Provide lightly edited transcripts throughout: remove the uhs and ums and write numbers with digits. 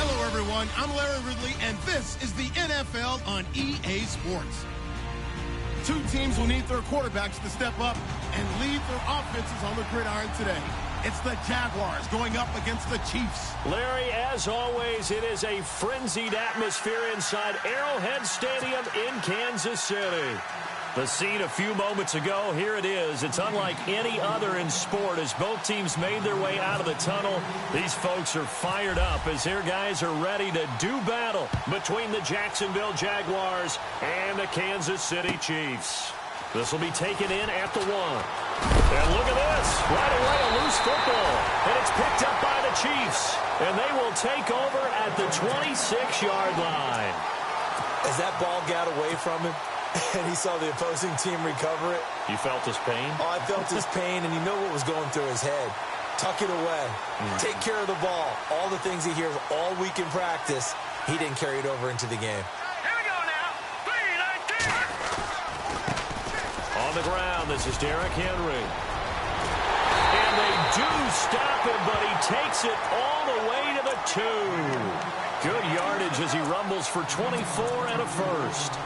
Hello, everyone. I'm Larry Ridley, and this is the NFL on EA Sports. Two teams will need their quarterbacks to step up and lead their offenses on the gridiron today. It's the Jaguars going up against the Chiefs. Larry, as always, it is a frenzied atmosphere inside Arrowhead Stadium in Kansas City. The scene a few moments ago, here it is. It's unlike any other in sport as both teams made their way out of the tunnel. These folks are fired up as their guys are ready to do battle between the Jacksonville Jaguars and the Kansas City Chiefs. This will be taken in at the 1. And look at this. Right away, a loose football. And it's picked up by the Chiefs. And they will take over at the 26-yard line. As that ball got away from him, and he saw the opposing team recover it. You felt his pain? Oh, I felt his pain, and you know what was going through his head. Tuck it away. Take care of the ball. All the things he hears all week in practice, he didn't carry it over into the game. Here we go now. 3-19. On the ground, this is Derrick Henry. And they do stop him, but he takes it all the way to the 2. Good yardage as he rumbles for 24 and a first.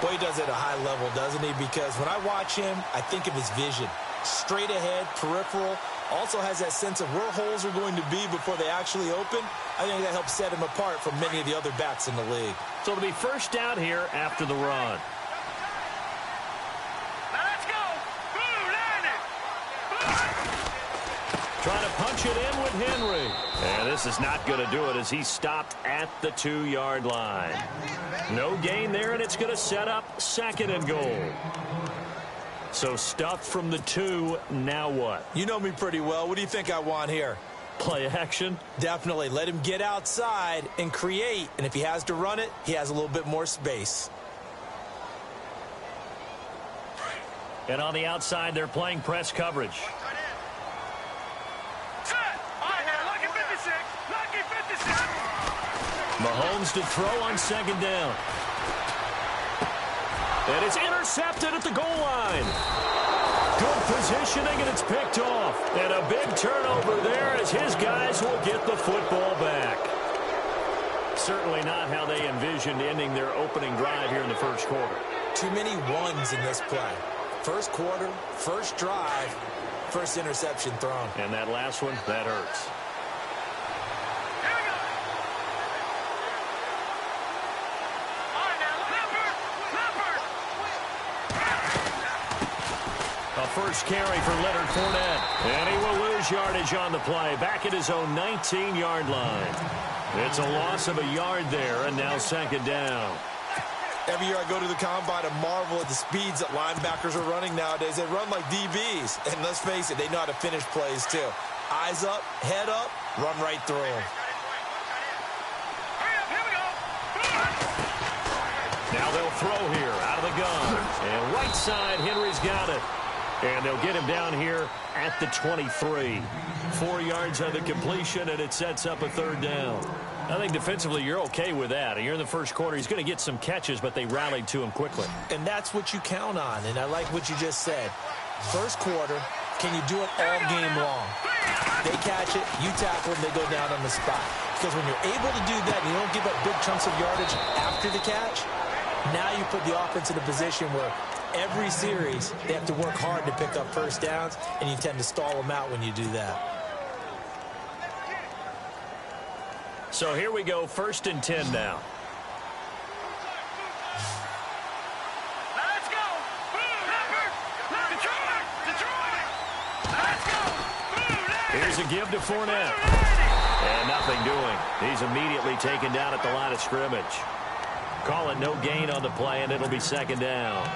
Boy, he does it at a high level, doesn't he? Because when I watch him, I think of his vision. Straight ahead, peripheral. Also has that sense of where holes are going to be before they actually open. I think that helps set him apart from many of the other backs in the league. So it'll be first down here after the run. Now let's go. Blue line. Trying to punch it in with Henry. And this is not going to do it as he's stopped at the 2-yard line. No gain there, and it's going to set up 2nd and goal. So stuffed from the 2, now what? You know me pretty well. What do you think I want here? Play action? Definitely. Let him get outside and create. And if he has to run it, he has a little bit more space. And on the outside, they're playing press coverage. Mahomes to throw on 2nd down. And it's intercepted at the goal line. Good positioning, and it's picked off. And a big turnover there as his guys will get the football back. Certainly not how they envisioned ending their opening drive here in the first quarter. Too many ones in this play. First quarter, first drive, first interception thrown. And that last one, that hurts. First carry for Leonard Fournette. And he will lose yardage on the play. Back at his own 19-yard line. It's a loss of a yard there, and now 2nd down. Every year I go to the combine and marvel at the speeds that linebackers are running nowadays. They run like DBs. And let's face it, they know how to finish plays too. Eyes up, head up, run right through them. Now they'll throw here out of the gun. And right side, Henry's got it. And they'll get him down here at the 23. 4 yards on the completion, and it sets up a 3rd down. I think defensively you're okay with that. You're in the first quarter. He's going to get some catches, but they rallied to him quickly. And that's what you count on, and I like what you just said. First quarter, can you do it all game long? They catch it, you tackle them, they go down on the spot. Because when you're able to do that and you don't give up big chunks of yardage after the catch, now you put the offense in a position where every series, they have to work hard to pick up first downs, and you tend to stall them out when you do that. So here we go, 1st and 10 now. Let's go. Let's go. Here's a give to Fournette. And nothing doing. He's immediately taken down at the line of scrimmage. Call it no gain on the play, and it'll be 2nd down.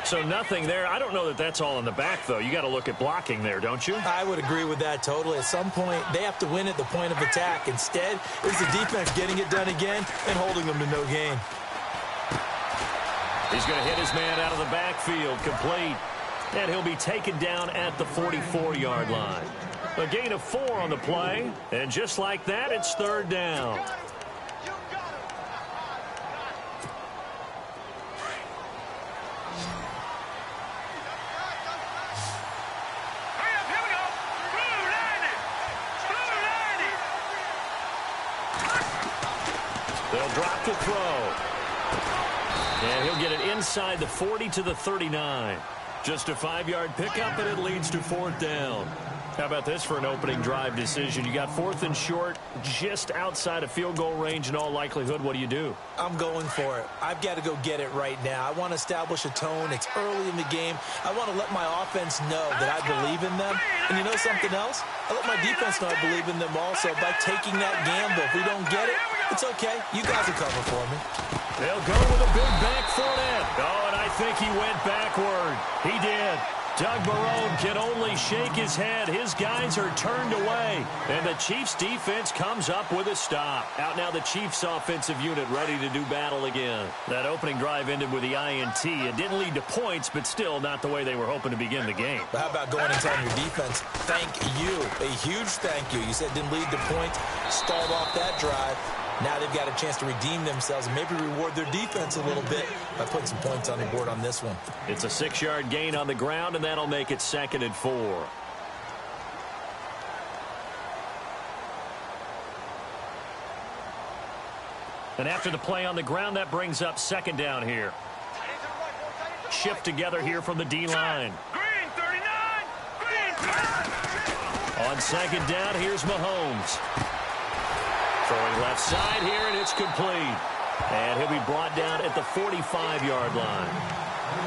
So nothing there. I don't know that that's all in the back, though. You got to look at blocking there, don't you? I would agree with that totally. At some point, they have to win at the point of attack. Instead, it's the defense getting it done again and holding them to no gain. He's going to hit his man out of the backfield, complete. And he'll be taken down at the 44-yard line. A gain of 4 on the play. And just like that, it's 3rd down. They'll drop to throw. And he'll get it inside the 40 to the 39. Just a 5-yard pickup, and it leads to 4th down. How about this for an opening drive decision? You got 4th and short, just outside of field goal range in all likelihood. What do you do? I'm going for it. I've got to go get it right now. I want to establish a tone. It's early in the game. I want to let my offense know that I believe in them. And you know something else? I let my defense know I believe in them also by taking that gamble. If we don't get it, it's okay. You guys will cover for me. They'll go with a big back Fournette. Oh, and I think he went backward. He did. Doug Marrone can only shake his head. His guys are turned away. And the Chiefs defense comes up with a stop. Out now the Chiefs offensive unit ready to do battle again. That opening drive ended with the INT. It didn't lead to points, but still not the way they were hoping to begin the game. But how about going and telling your defense, thank you. A huge thank you. You said it didn't lead to points. Stalled off that drive. Now they've got a chance to redeem themselves and maybe reward their defense a little bit by putting some points on the board on this one. It's a 6-yard gain on the ground, and that'll make it 2nd and 4. And after the play on the ground, that brings up 2nd down here. Shift together here from the D-line. Green 39. Green 39. On 2nd down, here's Mahomes. Throwing left side here, and it's complete. And he'll be brought down at the 45-yard line.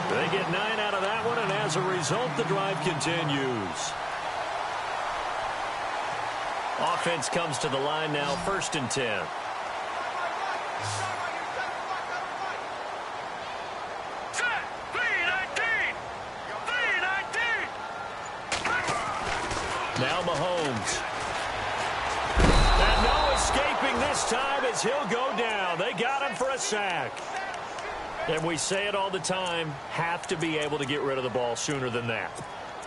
They get 9 out of that one, and as a result, the drive continues. Offense comes to the line now, 1st and 10. Set. 319. 319. Now Mahomes. And no escaping this time as he'll go down. They got him for a sack. And we say it all the time, have to be able to get rid of the ball sooner than that.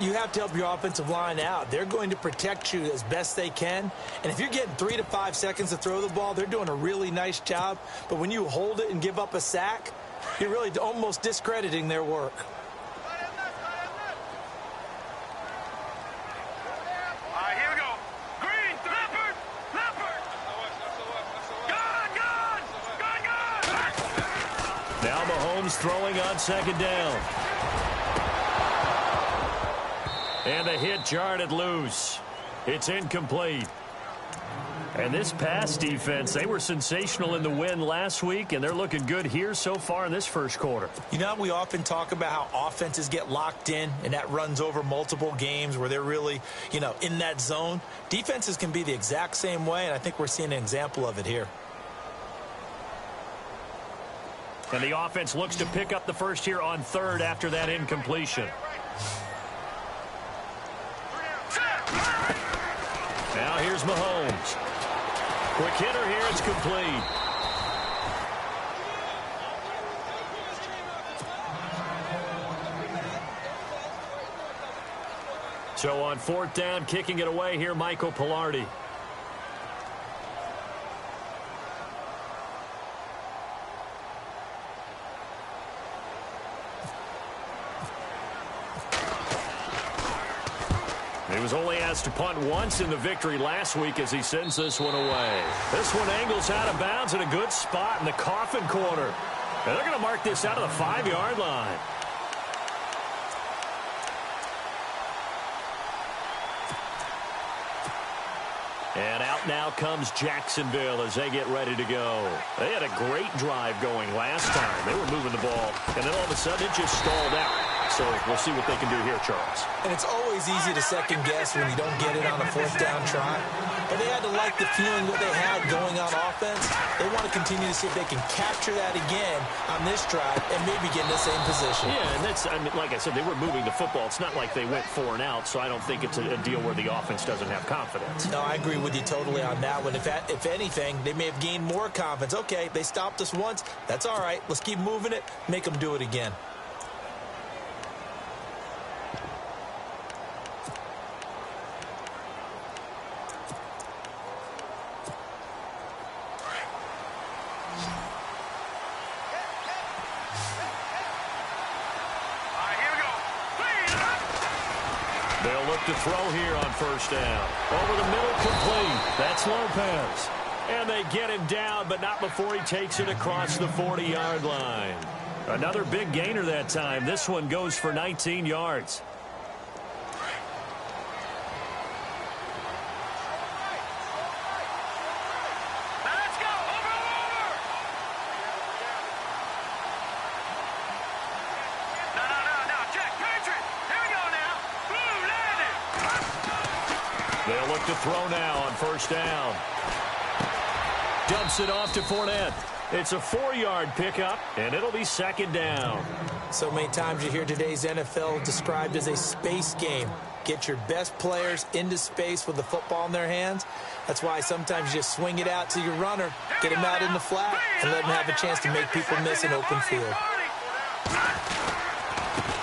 You have to help your offensive line out. They're going to protect you as best they can. And if you're getting 3 to 5 seconds to throw the ball, they're doing a really nice job. But when you hold it and give up a sack, you're really almost discrediting their work. All right, here we go. Green. Leopard. Leopard. Gun. Now Mahomes throwing on 2nd down. And the hit jarred it loose. It's incomplete. And this pass defense, they were sensational in the win last week, and they're looking good here so far in this 1st quarter. You know, we often talk about how offenses get locked in, and that runs over multiple games where they're really, in that zone. Defenses can be the exact same way, and I think we're seeing an example of it here. And the offense looks to pick up the first here on 3rd after that incompletion. Now here's Mahomes. Quick hitter here, it's complete. So on 4th down, kicking it away here, Michael Pilardi. He was only asked to punt once in the victory last week as he sends this one away. This one angles out of bounds in a good spot in the coffin corner. And they're going to mark this out of the 5-yard line. And out now comes Jacksonville as they get ready to go. They had a great drive going last time. They were moving the ball, and then all of a sudden it just stalled out. So we'll see what they can do here, Charles. And it's always easy to second guess when you don't get it on a 4th down try. But they had to like the feeling what they had going on offense. They want to continue to see if they can capture that again on this drive and maybe get in the same position. Yeah, and that's, like I said, they were moving the football. It's not like they went 4 and out, so I don't think it's a deal where the offense doesn't have confidence. No, I agree with you totally on that one. If anything, they may have gained more confidence. Okay, they stopped us once. That's all right. Let's keep moving it. Make them do it again. They'll look to throw here on 1st down. Over the middle, complete. That's Lopez. And they get him down, but not before he takes it across the 40-yard line. Another big gainer that time. This one goes for 19 yards. Let's go. Over. No. Check. Patriot. Here we go now. Boom, landed. They'll look to throw now on first down. Dumps it off to Fournette. It's a 4-yard pickup, and it'll be second down. So many times you hear today's NFL described as a space game. Get your best players into space with the football in their hands. That's why sometimes you just swing it out to your runner, get him out in the flat, and let him have a chance to make people miss an open field.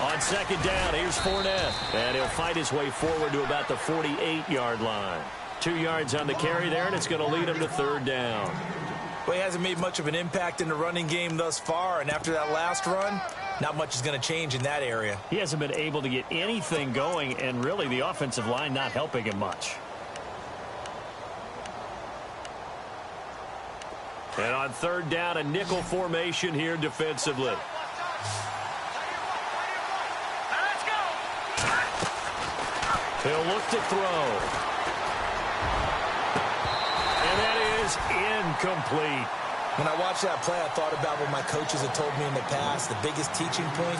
On second down, here's Fournette, and he'll fight his way forward to about the 48-yard line. 2 yards on the carry there, and it's going to lead him to third down. Well, he hasn't made much of an impact in the running game thus far, and after that last run, not much is going to change in that area. He hasn't been able to get anything going, and really the offensive line not helping him much. And on third down, a nickel formation here defensively. Let's go. He'll look to throw. And that is incomplete. When I watched that play, I thought about what my coaches had told me in the past. The biggest teaching point,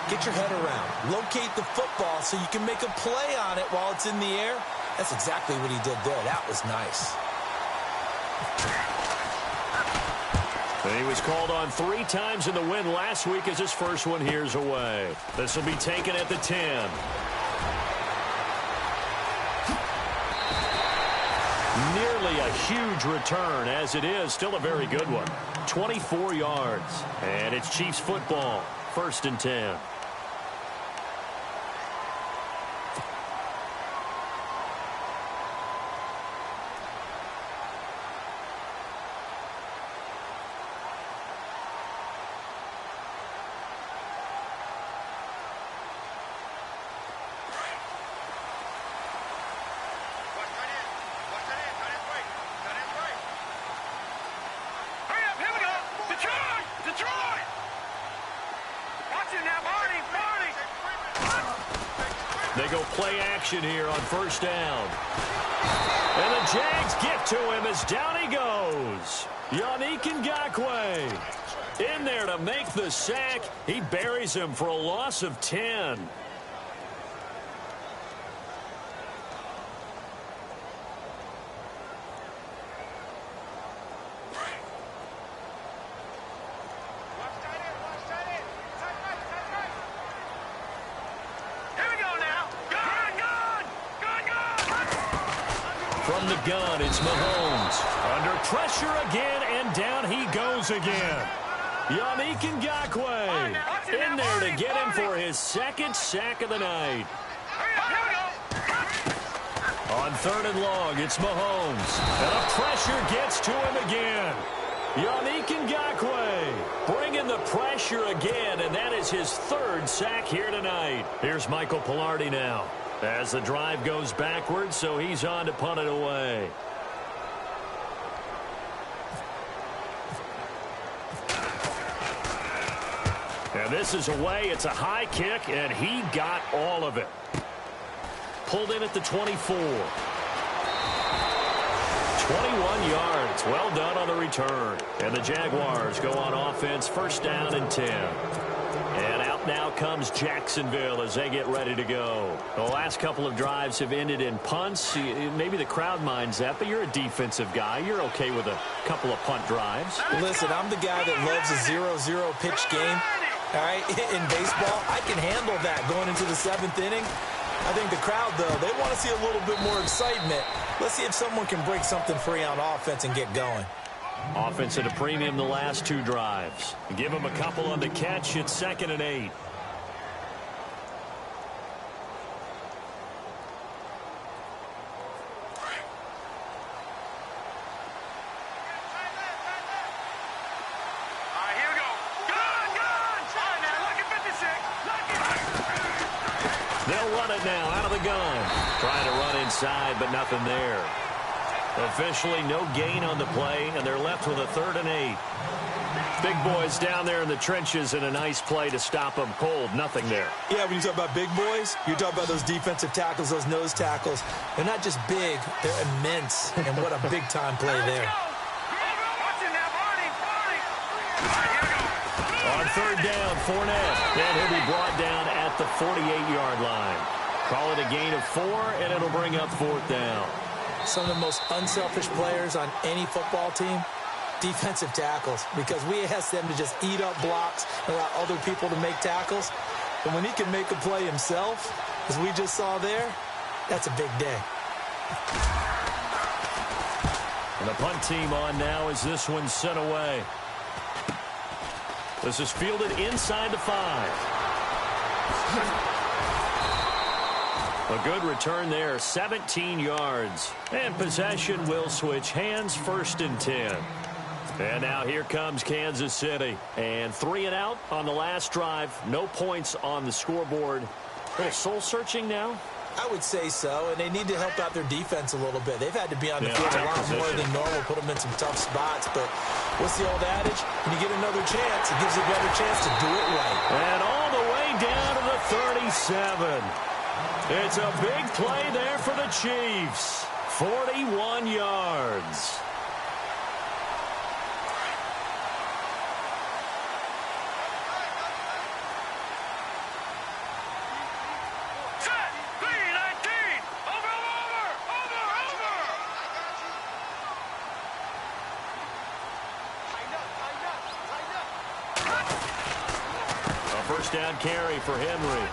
get your head around. Locate the football so you can make a play on it while it's in the air. That's exactly what he did there. That was nice. And he was called on 3 times in the win last week as his first one here's away. This will be taken at the 10. Nearly a huge return, as it is still a very good one. 24 yards. And it's Chiefs football. First and 10. They go play action here on first down. And the Jags get to him as down he goes. Yannick Ngakoue in there to make the sack. He buries him for a loss of 10. From the gun, it's Mahomes. Under pressure again, and down he goes again. Yannick Ngakoue in there to get him for his second sack of the night. On third and long, it's Mahomes. And the pressure gets to him again. Yannick Ngakoue bringing the pressure again, and that is his third sack here tonight. Here's Michael Palardy now. As the drive goes backwards, so he's on to punt it away. And this is away. It's a high kick, and he got all of it. Pulled in at the 24. 21 yards. Well done on the return. And the Jaguars go on offense, first down and 10. And out now comes Jacksonville as they get ready to go. The last couple of drives have ended in punts. Maybe the crowd minds that, but you're a defensive guy. You're okay with a couple of punt drives. Listen, I'm the guy that loves a 0-0 pitch game. All right, in baseball, I can handle that going into the 7th inning. I think the crowd, though, they want to see a little bit more excitement. Let's see if someone can break something free on offense and get going. Offense at a premium the last 2 drives. Give him a couple on the catch. It's 2nd and 8. They'll run it now out of the gun. Trying to run inside, but nothing there. Officially no gain on the play, and they're left with a 3rd and 8. Big boys down there in the trenches, and a nice play to stop them cold. Nothing there. Yeah, when you talk about big boys, you talk about those defensive tackles, those nose tackles. They're not just big, they're immense. And what a big-time play there. On 3rd down, Fournette. And he'll be brought down at the 48-yard line. Call it a gain of 4, and it'll bring up 4th down. Some of the most unselfish players on any football team, defensive tackles, because we ask them to just eat up blocks and allow other people to make tackles. But when he can make a play himself, as we just saw there, that's a big day. And the punt team on now as this one's sent away. This is fielded inside the 5. A good return there, 17 yards. And possession will switch hands, 1st and 10. And now here comes Kansas City. And 3 and out on the last drive. No points on the scoreboard. A little soul-searching now? I would say so, and they need to help out their defense a little bit. They've had to be on the field a lot more than normal, put them in some tough spots. But what's the old adage? When you get another chance, it gives you a better chance to do it right. And all the way down to the 37. It's a big play there for the Chiefs. 41 yards. First down carry for Henry.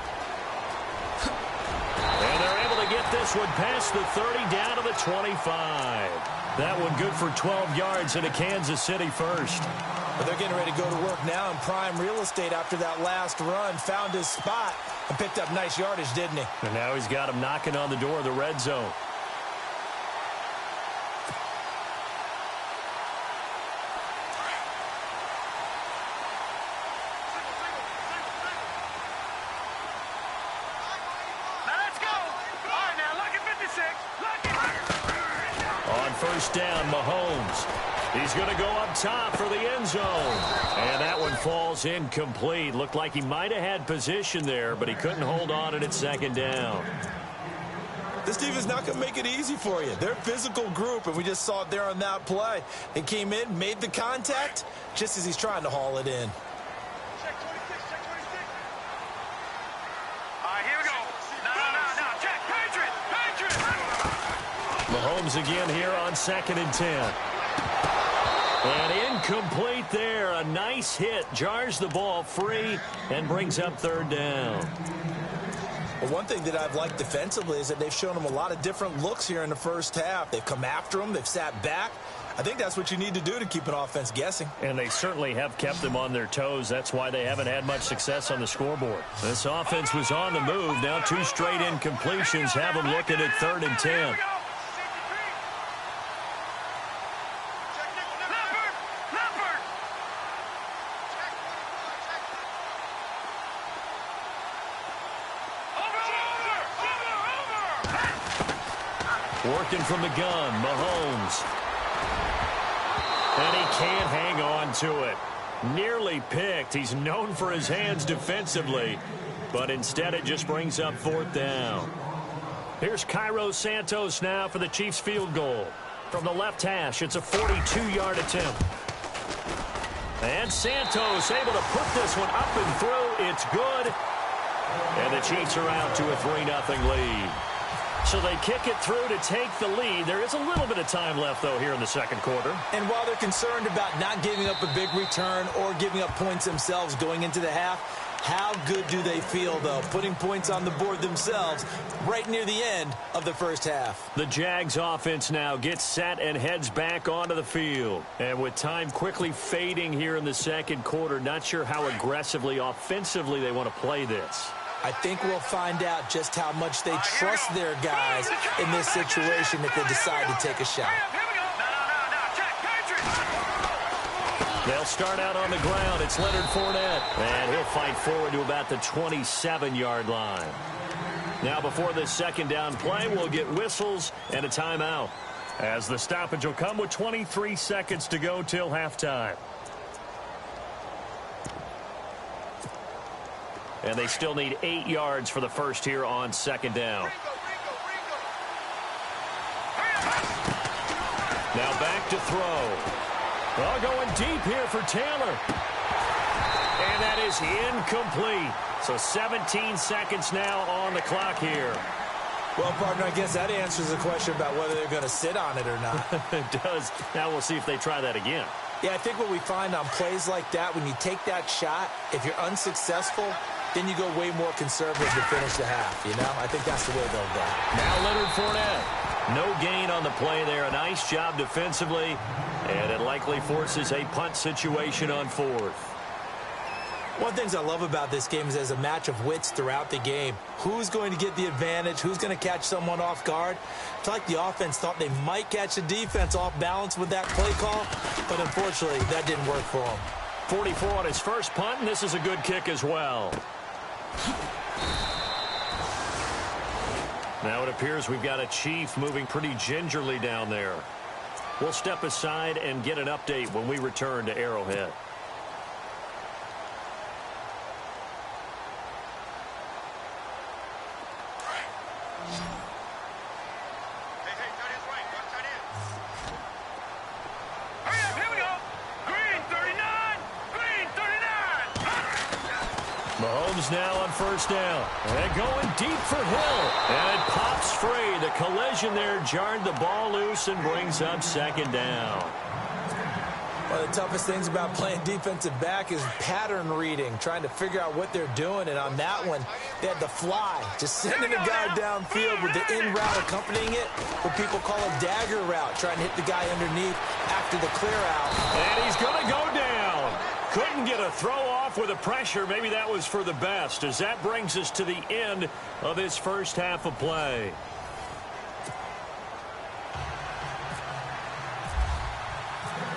And they're able to get this one past the 30 down to the 25. That one good for 12 yards into Kansas City first. But they're getting ready to go to work now in prime real estate after that last run. Found his spot and picked up nice yardage, didn't he? And now he's got him knocking on the door of the red zone. First down, Mahomes. He's going to go up top for the end zone. And that one falls incomplete. Looked like he might have had position there, but he couldn't hold on at 2nd down. This defense is not going to make it easy for you. They're a physical group, and we just saw it there on that play. They came in, made the contact, just as he's trying to haul it in. Mahomes again here on 2nd and 10. And incomplete there. A nice hit. Jars the ball free and brings up 3rd down. Well, one thing that I've liked defensively is that they've shown them a lot of different looks here in the first half. They've come after them. They've sat back. I think that's what you need to do to keep an offense guessing. And they certainly have kept them on their toes. That's why they haven't had much success on the scoreboard. This offense was on the move. Now 2 straight incompletions have them looking at 3rd and 10. Working from the gun, Mahomes. And he can't hang on to it. Nearly picked. He's known for his hands defensively, but instead it just brings up 4th down. Here's Cairo Santos now for the Chiefs field goal. From the left hash, it's a 42-yard attempt. And Santos able to put this one up and through. It's good. And the Chiefs are out to a 3-0 lead. So they kick it through to take the lead. There is a little bit of time left, though, here in the 2nd quarter. And while they're concerned about not giving up a big return or giving up points themselves going into the half, how good do they feel, though, putting points on the board themselves right near the end of the first half? The Jags offense now gets set and heads back onto the field. And with time quickly fading here in the 2nd quarter, not sure how aggressively, offensively they want to play this. I think we'll find out just how much they trust their guys in this situation if they decide to take a shot. They'll start out on the ground. It's Leonard Fournette. And he'll fight forward to about the 27-yard line. Now before this 2nd down play, we'll get whistles and a timeout. As the stoppage will come with 23 seconds to go till halftime. And they still need 8 yards for the first here on second down. Now back to throw. Well, going deep here for Taylor. And that is incomplete. So 17 seconds now on the clock here. Well, partner, I guess that answers the question about whether they're going to sit on it or not. It does. Now we'll see if they try that again. Yeah, I think what we find on plays like that, when you take that shot, if you're unsuccessful, then you go way more conservative to finish the half, you know? I think that's the way they'll go. Now Leonard Fournette. No gain on the play there. A nice job defensively, and it likely forces a punt situation on fourth. One of the things I love about this game is there's a match of wits throughout the game. Who's going to get the advantage? Who's going to catch someone off guard? It's like the offense thought they might catch the defense off balance with that play call, but unfortunately, that didn't work for them. 44 on his first punt, and this is a good kick as well. Now it appears we've got a Chief moving pretty gingerly down there. We'll step aside and get an update when we return to Arrowhead. Mahomes now on first down. And going deep for Hill. And it pops free. The collision there jarred the ball loose and brings up second down. One of the toughest things about playing defensive back is pattern reading, trying to figure out what they're doing. And on that one, they had the fly, just sending a guy downfield with the in route accompanying it, what people call a dagger route, trying to hit the guy underneath after the clear out. And he's going to go down. Couldn't get a throw off with the pressure. Maybe that was for the best, as that brings us to the end of this first half of play.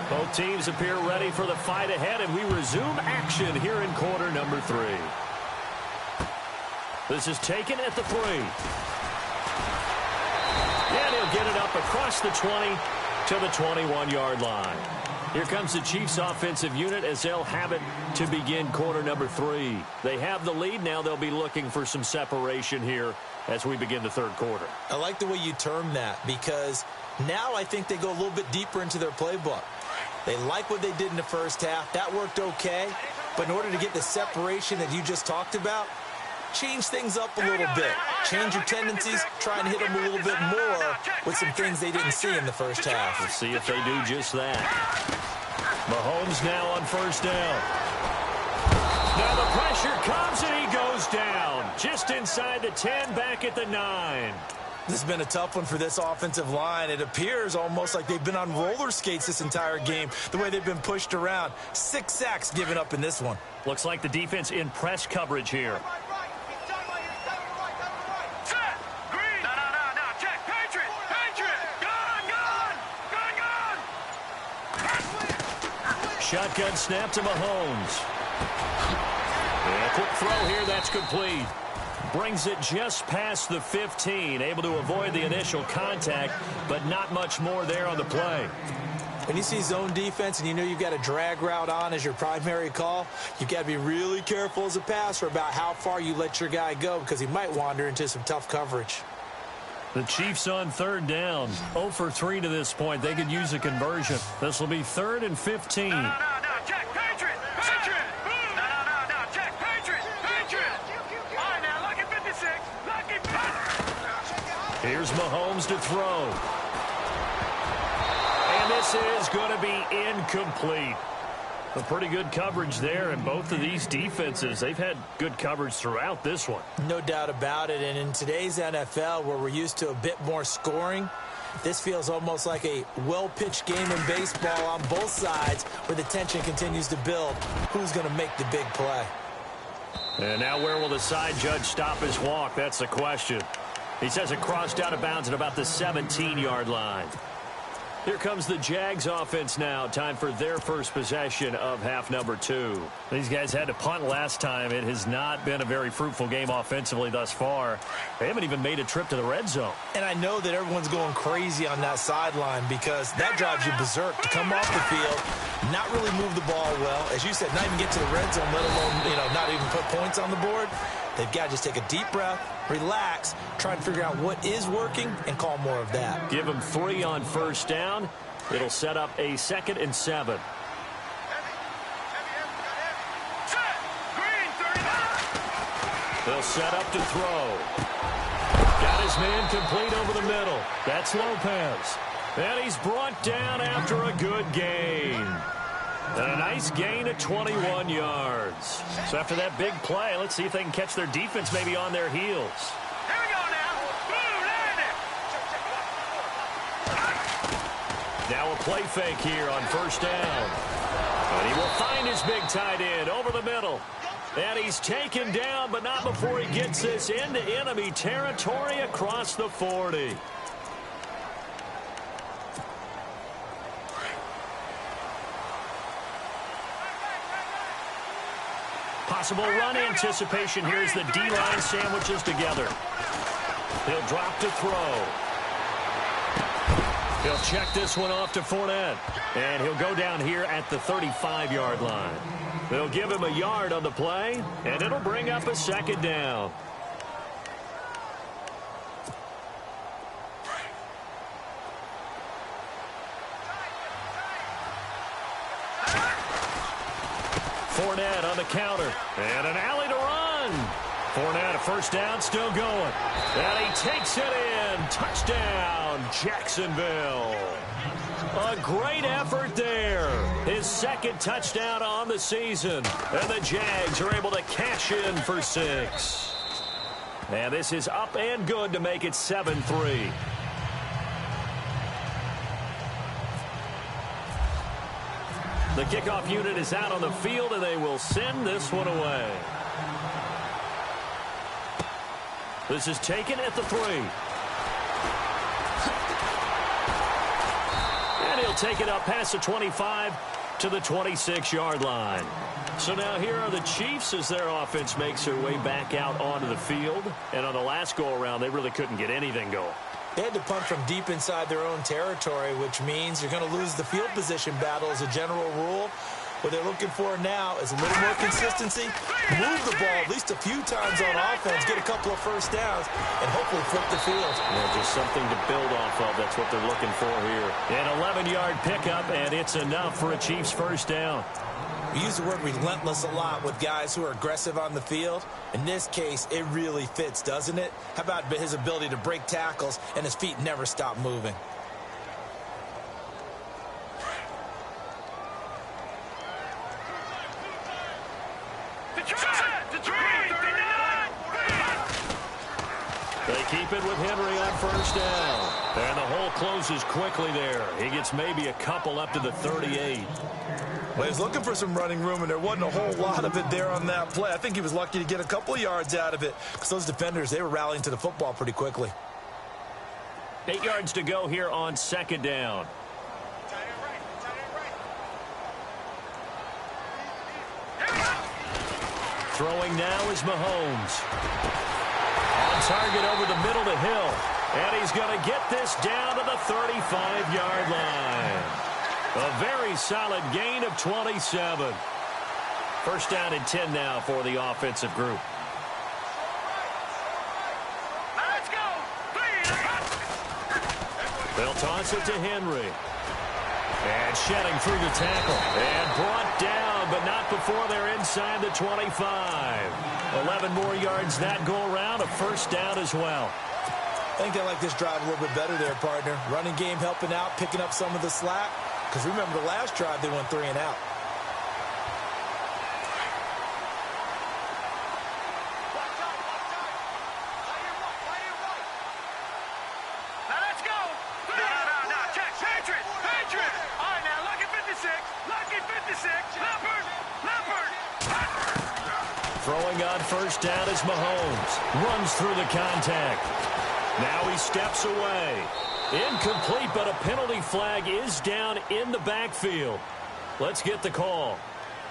Both teams appear ready for the fight ahead, and we resume action here in quarter number 3. This is taken at the 3. And he'll get it up across the 20 to the 21-yard line. Here comes the Chiefs offensive unit as they'll have it to begin quarter number 3. They have the lead. Now they'll be looking for some separation here as we begin the third quarter. I like the way you term that, because now I think they go a little bit deeper into their playbook. They like what they did in the first half. That worked okay. But in order to get the separation that you just talked about, change things up a little bit. Change your tendencies. Try and hit them a little bit more with some things they didn't see in the first half. We'll see if they do just that. Mahomes now on first down. Now the pressure comes and he goes down. Just inside the 10, back at the 9. This has been a tough one for this offensive line. It appears almost like they've been on roller skates this entire game, the way they've been pushed around. 6 sacks given up in this one. Looks like the defense in press coverage here. Shotgun snap to Mahomes. And a quick throw here, that's complete. Brings it just past the 15. Able to avoid the initial contact, but not much more there on the play. When you see zone defense and you know you've got a drag route on as your primary call, you've got to be really careful as a passer about how far you let your guy go, because he might wander into some tough coverage. The Chiefs on third down. 0 for 3 to this point. They could use a conversion. This will be 3rd and 15. No, check, Patriot! Patriot! No, check, Patriot! Patriot! All right, now, lucky 56. Lucky Patriot! Here's Mahomes to throw. And this is going to be incomplete. A pretty good coverage there, and both of these defenses, they've had good coverage throughout this one. No doubt about it, and in today's NFL, where we're used to a bit more scoring, this feels almost like a well-pitched game in baseball on both sides, where the tension continues to build. Who's going to make the big play? And now where will the side judge stop his walk? That's the question. He says it crossed out of bounds at about the 17-yard line. Here comes the Jags offense now. Time for their first possession of half number 2. These guys had to punt last time. It has not been a very fruitful game offensively thus far. They haven't even made a trip to the red zone. And I know that everyone's going crazy on that sideline because that drives you berserk to come off the field, not really move the ball well. As you said, not even get to the red zone, let alone, not even put points on the board. They've got to just take a deep breath, relax, try and figure out what is working, and call more of that. Give them 3 on first down. It'll set up a 2nd and 7. They'll set up to throw. Got his man complete over the middle. That's Lopez. And he's brought down after a good gain. And a nice gain of 21 yards. So after that big play, let's see if they can catch their defense maybe on their heels. Here we go now. Boom, land it. Now a play fake here on first down. And he will find his big tight end over the middle. And he's taken down, but not before he gets this into enemy territory across the 40. Possible run anticipation here as the D-line sandwiches together. He'll drop to throw. He'll check this one off to Fournette. And he'll go down here at the 35-yard line. They'll give him a yard on the play, and it'll bring up a 2nd down. Fournette on the counter. And an alley to run. Fournette, a first down, still going. And he takes it in. Touchdown, Jacksonville. A great effort there. His 2nd touchdown on the season. And the Jags are able to cash in for 6. And this is up and good to make it 7-3. The kickoff unit is out on the field, and they will send this one away. This is taken at the 3. And he'll take it up past the 25 to the 26-yard line. So now here are the Chiefs as their offense makes their way back out onto the field. And on the last go-around, they really couldn't get anything going. They had to punt from deep inside their own territory, which means you're going to lose the field position battle as a general rule. What they're looking for now is a little more consistency, move the ball at least a few times on offense, get a couple of first downs, and hopefully flip the field. Yeah, just something to build off of. That's what they're looking for here. An 11-yard pickup, and it's enough for a Chiefs first down. We use the word relentless a lot with guys who are aggressive on the field. In this case, it really fits, doesn't it? How about his ability to break tackles and his feet never stop moving? They keep it with Henry on first down. And the hole closes quickly there. He gets maybe a couple up to the 38. Well, he was looking for some running room, and there wasn't a whole lot of it there on that play. I think he was lucky to get a couple of yards out of it because those defenders, they were rallying to the football pretty quickly. 8 yards to go here on 2nd down. Throwing now is Mahomes. On target over the middle to Hill. And he's going to get this down to the 35-yard line. A very solid gain of 27. First down and 10 now for the offensive group. Let's go. They'll toss it to Henry. And shedding through the tackle. And brought down, but not before they're inside the 25. 11 more yards that go around. A first down as well. I think they like this drive a little bit better there, partner. Running game helping out, picking up some of the slack. Because remember the last drive, they went 3 and out. Now let's go. No. Check. Patriot. All right, now, lucky 56. Lucky 56. Leopard. Throwing on first down is Mahomes. Runs through the contact. Now he steps away. Incomplete, but a penalty flag is down in the backfield. Let's get the call.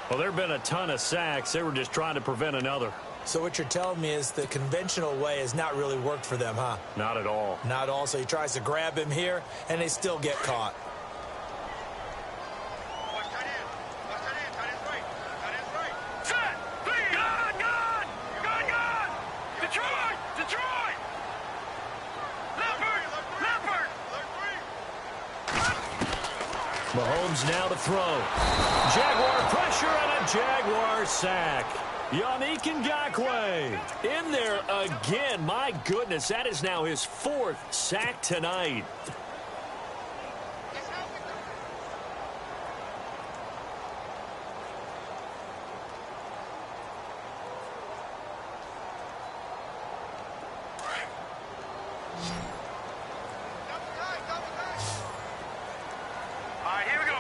Well, there have been a ton of sacks. They were just trying to prevent another. So what you're telling me is the conventional way has not really worked for them, huh? Not at all. Not at all. So he tries to grab him here, and they still get caught. Set! Please! Gun! Detroit! Leopard! Mahomes now to throw. Jaguar pressure and a Jaguar sack. Yannick Ngakoue in there again. My goodness, that is now his 4th sack tonight. All right, here we go.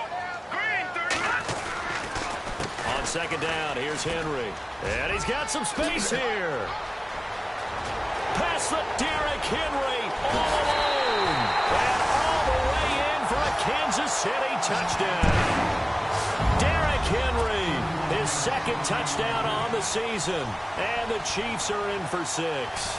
Green, 30. On second down, here's Henry. And he's got some space here. Pass the Derrick Henry all alone. And all the way in for a Kansas City touchdown. Derrick Henry, his 2nd touchdown on the season. And the Chiefs are in for 6.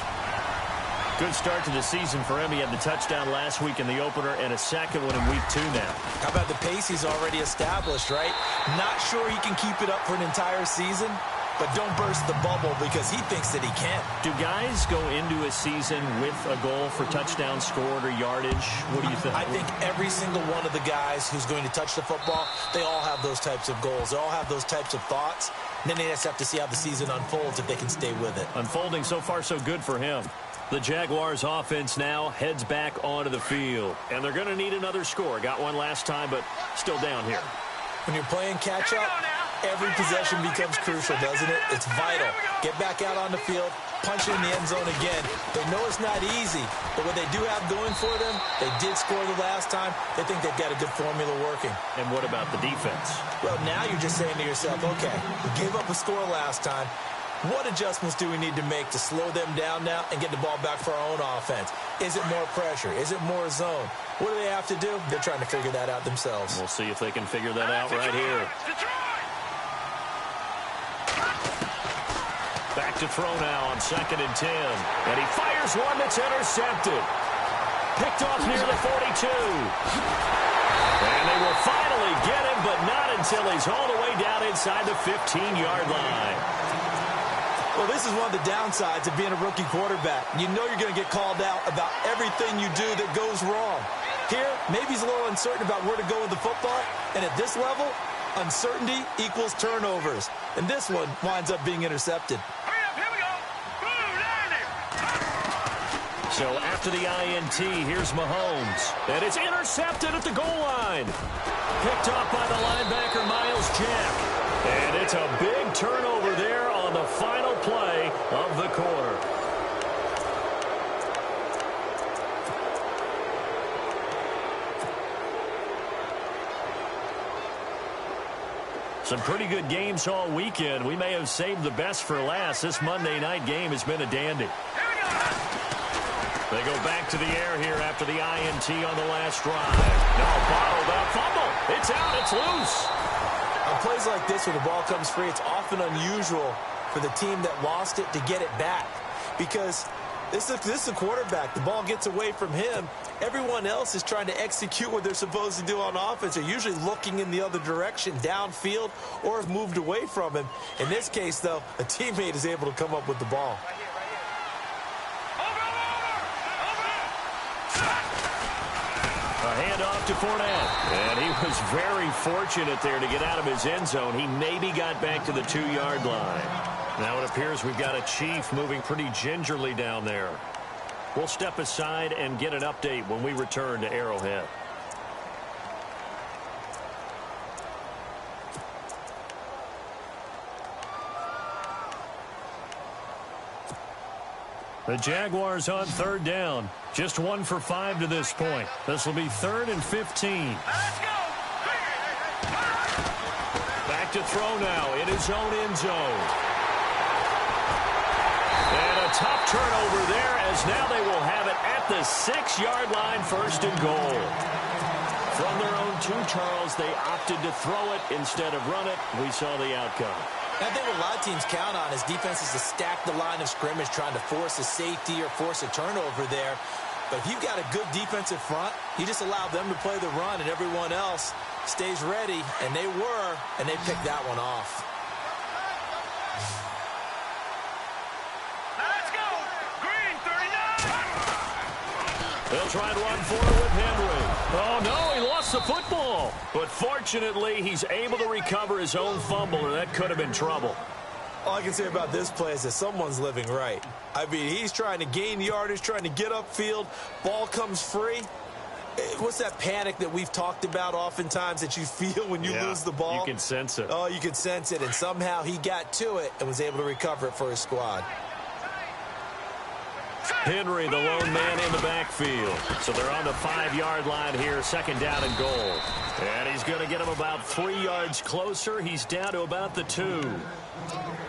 Good start to the season for him. He had the touchdown last week in the opener and a 2nd one in week 2 now. How about the pace he's already established, right? Not sure he can keep it up for an entire season, but don't burst the bubble because he thinks that he can. Do guys go into a season with a goal for touchdown scored or yardage? What do you think? I think every single one of the guys who's going to touch the football, they all have those types of goals. They all have those types of thoughts. And then they just have to see how the season unfolds if they can stay with it. Unfolding so far so good for him. The Jaguars offense now heads back onto the field. And they're going to need another score. Got one last time, but still down here. When you're playing catch-up, every possession becomes crucial, doesn't it? It's vital. Get back out on the field, punch it in the end zone again. They know it's not easy, but what they do have going for them, they did score the last time. They think they've got a good formula working. And what about the defense? Well, now you're just saying to yourself, okay, we gave up a score last time. What adjustments do we need to make to slow them down now and get the ball back for our own offense? Is it more pressure? Is it more zone? What do they have to do? They're trying to figure that out themselves. We'll see if they can figure that out right here. Back to throw now on 2nd and 10. And he fires one that's intercepted. Picked off near the 42. And they will finally get him, but not until he's all the way down inside the 15-yard line. Well, this is one of the downsides of being a rookie quarterback. You know you're going to get called out about everything you do that goes wrong. Here, maybe he's a little uncertain about where to go with the football. And at this level, uncertainty equals turnovers. And this one winds up being intercepted. Hurry up, here we go. Boom, landing. So after the INT, here's Mahomes. And it's intercepted at the goal line. Picked off by the linebacker, Myles Jack. And it's a big turnover there on the final play of the quarter. Some pretty good games all weekend. We may have saved the best for last. This Monday night game has been a dandy. They go back to the air here after the INT on the last drive. No, bottled up fumble. It's out. It's loose. On plays like this where the ball comes free, it's often unusual for the team that lost it to get it back. Because this is a quarterback. The ball gets away from him. Everyone else is trying to execute what they're supposed to do on offense. They're usually looking in the other direction, downfield, or have moved away from him. In this case, though, a teammate is able to come up with the ball. A handoff to Fournette. And he was very fortunate there to get out of his end zone. He maybe got back to the 2-yard line. Now it appears we've got a Chief moving pretty gingerly down there. We'll step aside and get an update when we return to Arrowhead. The Jaguars on 3rd down. Just 1 for 5 to this point. This will be 3rd and 15. Let's go. Back to throw now in his own end zone. And a tough turnover there, as now they will have it at the 6-yard line, 1st and goal. From their own 2, Charles, they opted to throw it instead of run it. We saw the outcome. I think what a lot of teams count on is defenses to stack the line of scrimmage, trying to force a safety or force a turnover there. But if you've got a good defensive front, you just allow them to play the run, and everyone else stays ready, and they were, and they picked that one off. Let's go. Green 39. They'll try and run for it with Henry. Oh, no, he lost the football. But fortunately, he's able to recover his own fumble, or that could have been trouble. All I can say about this play is that someone's living right. I mean, he's trying to gain yardage, trying to get upfield. Ball comes free. What's that panic that we've talked about oftentimes that you feel when you lose the ball? You can sense it. Oh, you can sense it, and somehow he got to it and was able to recover it for his squad. Henry, the lone man in the backfield. So they're on the 5-yard line here, 2nd down and goal. And he's going to get him about 3 yards closer. He's down to about the 2.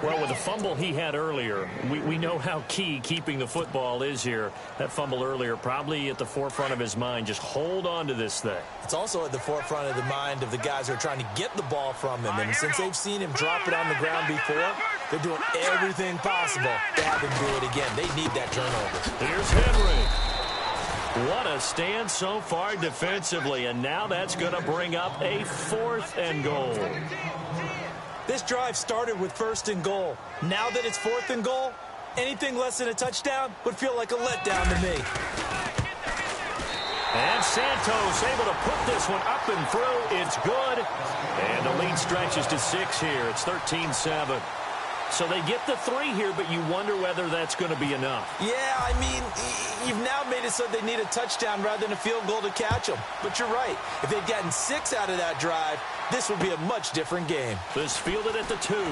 Well, with the fumble he had earlier, we know how key keeping the football is here. That fumble earlier probably at the forefront of his mind. Just hold on to this thing. It's also at the forefront of the mind of the guys who are trying to get the ball from him. And since they've seen him drop it on the ground before, they're doing everything possible to have him do it again. They need that turnover. Here's Henry. What a stand so far defensively. And now that's going to bring up a 4th and goal. This drive started with 1st and goal. Now that it's 4th and goal, anything less than a touchdown would feel like a letdown to me. And Santos able to put this one up and through. It's good. And the lead stretches to 6 here. It's 13-7. So they get the 3 here, but you wonder whether that's going to be enough. Yeah, I mean, you've now made it so they need a touchdown rather than a field goal to catch them. But you're right. If they'd gotten 6 out of that drive, this would be a much different game. This fielded at the 2. And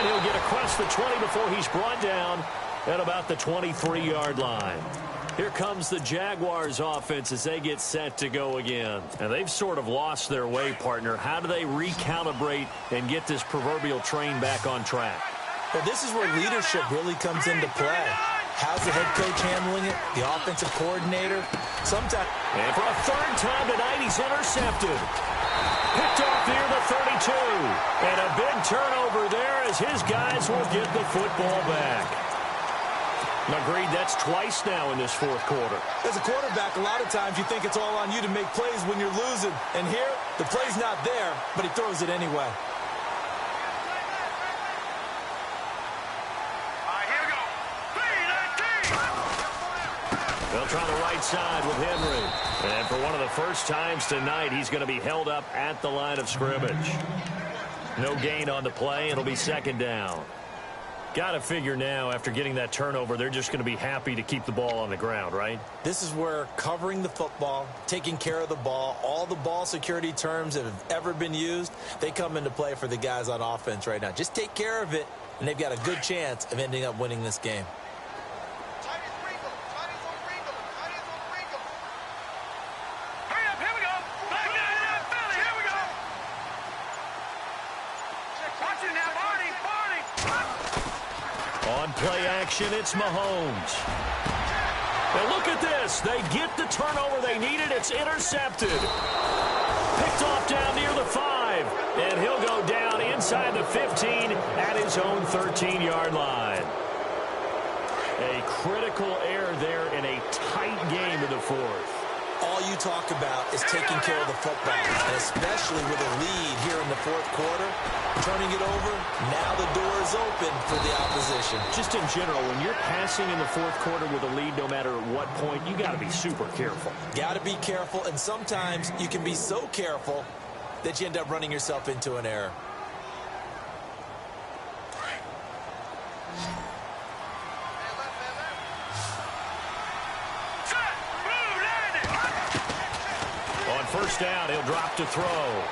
he'll get across the 20 before he's brought down at about the 23-yard line. Here comes the Jaguars offense as they get set to go again. And they've sort of lost their way, partner. How do they recalibrate and get this proverbial train back on track? Well, this is where leadership really comes into play. How's the head coach handling it? The offensive coordinator? Sometimes. And for a 3rd time tonight, he's intercepted. Picked off near the 32. And a big turnover there as his guys will get the football back. Agreed, that's twice now in this 4th quarter. As a quarterback, a lot of times you think it's all on you to make plays when you're losing. And here, the play's not there, but he throws it anyway. All right, here we go. 3-19. They'll try the right side with Henry. And for one of the first times tonight, he's going to be held up at the line of scrimmage. No gain on the play. It'll be 2nd down. Got to figure now, after getting that turnover, they're just going to be happy to keep the ball on the ground, right? This is where covering the football, taking care of the ball, all the ball security terms that have ever been used, they come into play for the guys on offense right now. Just take care of it, and they've got a good chance of ending up winning this game. Hurry up, here we go. Back down in that belly, here we go. Watch it now, Barney. On play action, it's Mahomes. Now look at this. They get the turnover they needed. It's intercepted. Picked off down near the 5. And he'll go down inside the 15 at his own 13-yard line. A critical error there in a tight game in the 4th. All you talk about is taking care of the football, and especially with a lead here in the 4th quarter, turning it over, now the door is open for the opposition. Just in general, when you're passing in the 4th quarter with a lead, no matter what point, you got to be super careful. Got to be careful, and sometimes you can be so careful that you end up running yourself into an error. First down, he'll drop to throw.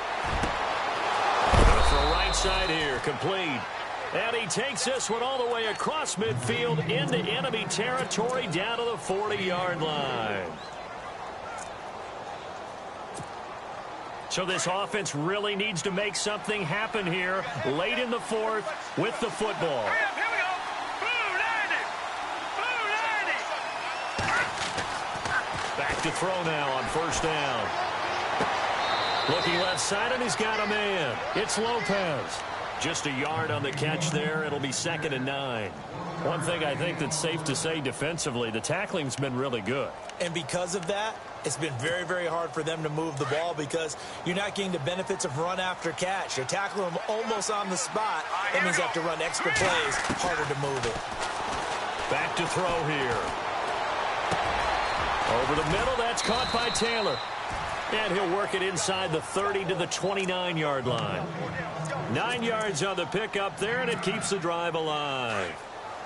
Gonna throw right side here, complete. And he takes this one all the way across midfield into enemy territory down to the 40-yard line. So this offense really needs to make something happen here late in the 4th with the football. Hurry up, here we go. throw now on first down. Looking left side, and he's got a man. It's Lopez. Just a yard on the catch there. It'll be 2nd and 9. One thing I think that's safe to say defensively, the tackling's been really good. And because of that, it's been very, very hard for them to move the ball because you're not getting the benefits of run after catch. You're tackling them almost on the spot. That means you have to run extra plays, harder to move it. Back to throw here. Over the middle, that's caught by Taylor. And he'll work it inside the 30 to the 29-yard line. 9 yards on the pickup there, and it keeps the drive alive.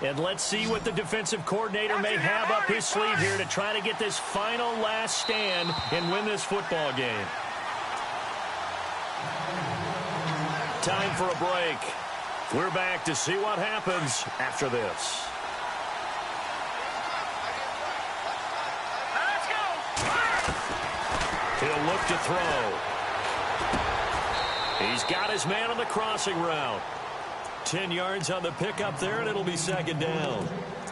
And let's see what the defensive coordinator may have up his sleeve here to try to get this final last stand and win this football game. Time for a break. We're back to see what happens after this. He'll look to throw. He's got his man on the crossing route. 10 yards on the pickup there, and it'll be 2nd down.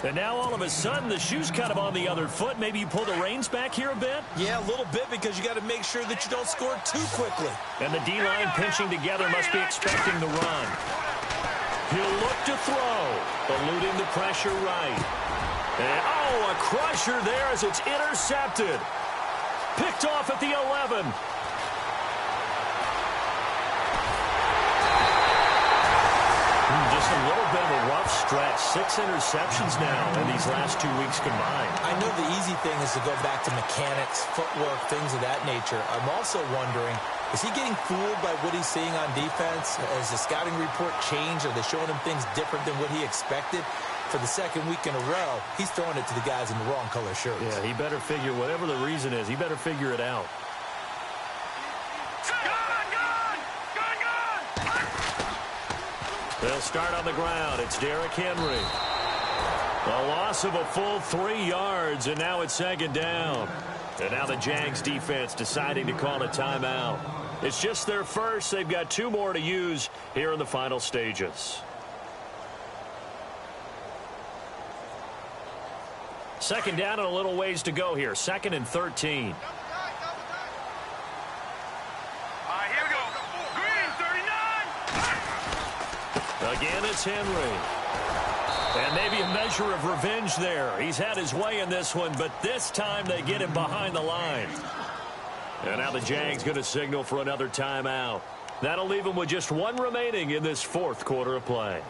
And now all of a sudden, the shoe's kind of on the other foot. Maybe you pull the reins back here a bit? Yeah, a little bit because you got to make sure that you don't score too quickly. And the D-line pinching together must be expecting the run. He'll look to throw, eluding the pressure right. And, a crusher there as it's intercepted. Picked off at the 11. Just a little bit of a rough stretch. 6 interceptions now in these last 2 weeks combined. I know the easy thing is to go back to mechanics, footwork, things of that nature. I'm also wondering, is he getting fooled by what he's seeing on defense? Has the scouting report changed? Are they showing him things different than what he expected? For the 2nd week in a row, he's throwing it to the guys in the wrong color shirts. Yeah, he better figure, whatever the reason is, he better figure it out. They'll start on the ground. It's Derrick Henry. A loss of a full 3 yards, and now it's 2nd down. And now the Jags defense deciding to call a timeout. It's just their first. They've got 2 more to use here in the final stages. 2nd down and a little ways to go here. 2nd and 13. Here we go. Green, 39. Again, it's Henry. And maybe a measure of revenge there. He's had his way in this one, but this time they get him behind the line. And now the Jags going to signal for another timeout. That'll leave him with just 1 remaining in this 4th quarter of play.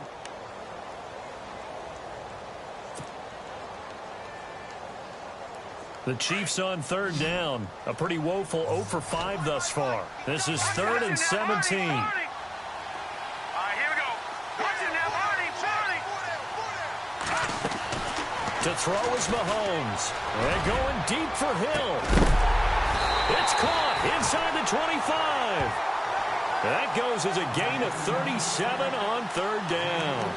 The Chiefs on 3rd down. A pretty woeful 0 for 5 thus far. This is 3rd and 17. Here we go. Watch it now, Barney. To throw is Mahomes. And going deep for Hill. It's caught inside the 25. That goes as a gain of 37 on 3rd down.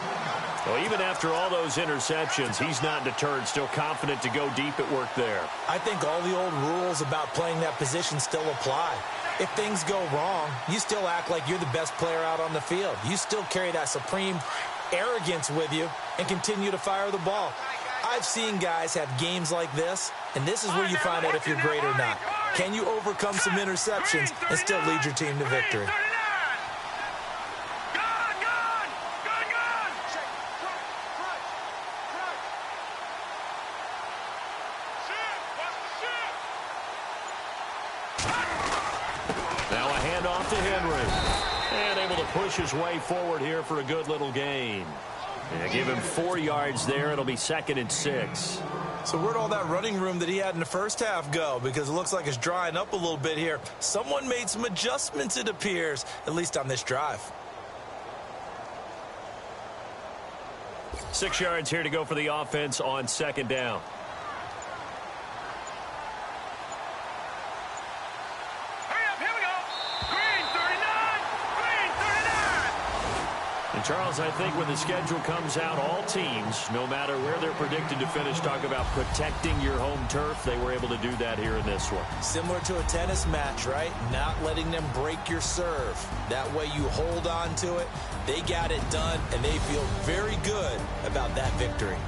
Well, even after all those interceptions, he's not deterred, still confident to go deep at work there. I think all the old rules about playing that position still apply. If things go wrong, you still act like you're the best player out on the field. You still carry that supreme arrogance with you and continue to fire the ball. I've seen guys have games like this, and this is where you find out if you're great or not. Can you overcome some interceptions and still lead your team to victory? Now a handoff to Henry. And able to push his way forward here for a good little gain. And give him 4 yards there. It'll be 2nd and 6. So where'd all that running room that he had in the first half go? Because it looks like it's drying up a little bit here. Someone made some adjustments, it appears, at least on this drive. 6 yards here to go for the offense on 2nd down. Charles, I think when the schedule comes out, all teams, no matter where they're predicted to finish, talk about protecting your home turf. They were able to do that here in this one. Similar to a tennis match, right? Not letting them break your serve. That way you hold on to it. They got it done, and they feel very good about that victory.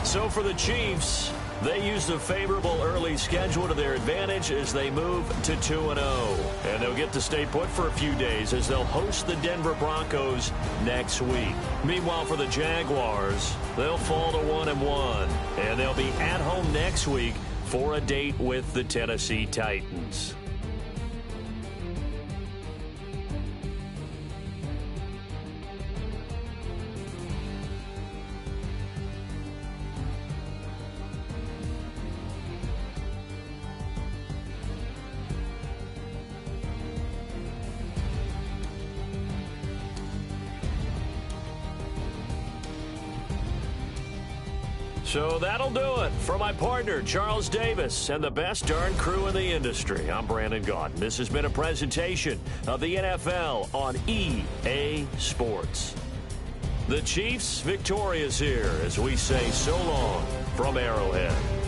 So for the Chiefs, They used a favorable early schedule to their advantage as they move to 2-0. And they'll get to stay put for a few days as they'll host the Denver Broncos next week. Meanwhile, for the Jaguars, they'll fall to 1-1. And they'll be at home next week for a date with the Tennessee Titans. So that'll do it. For my partner, Charles Davis, and the best darn crew in the industry, I'm Brandon Gaudin. This has been a presentation of the NFL on EA Sports. The Chiefs victorious here as we say so long from Arrowhead.